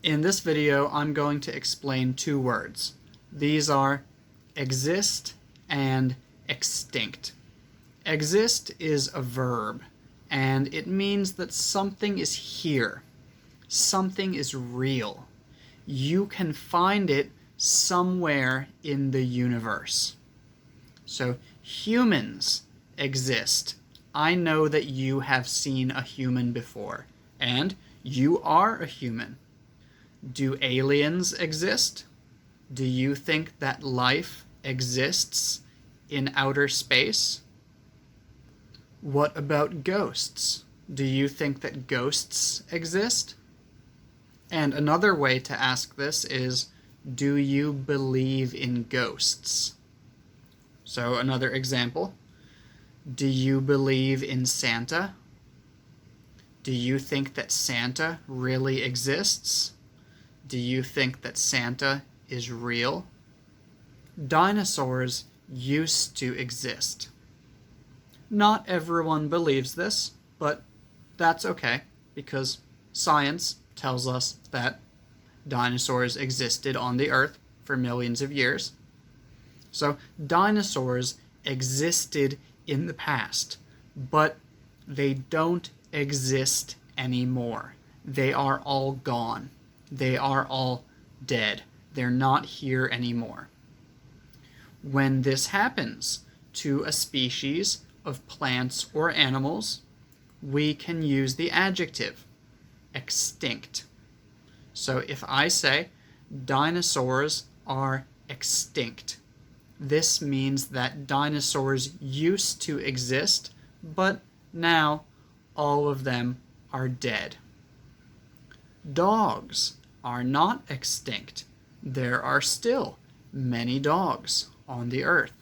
In this video, I'm going to explain two words. These are exist and extinct. Exist is a verb, and it means that something is here. Something is real. You can find it somewhere in the universe. So humans exist. I know that you have seen a human before, and you are a human. Do aliens exist? Do you think that life exists in outer space? What about ghosts? Do you think that ghosts exist? And another way to ask this is, do you believe in ghosts? So another example, do you believe in Santa? Do you think that Santa really exists? Do you think that Santa is real? Dinosaurs used to exist. Not everyone believes this, but that's okay, because science tells us that dinosaurs existed on the Earth for millions of years. So dinosaurs existed in the past, but they don't exist anymore. They are all gone. They are all dead. They're not here anymore. When this happens to a species of plants or animals, we can use the adjective extinct. So if I say dinosaurs are extinct, this means that dinosaurs used to exist, but now all of them are dead. Dogs are not extinct. There are still many dogs on the earth.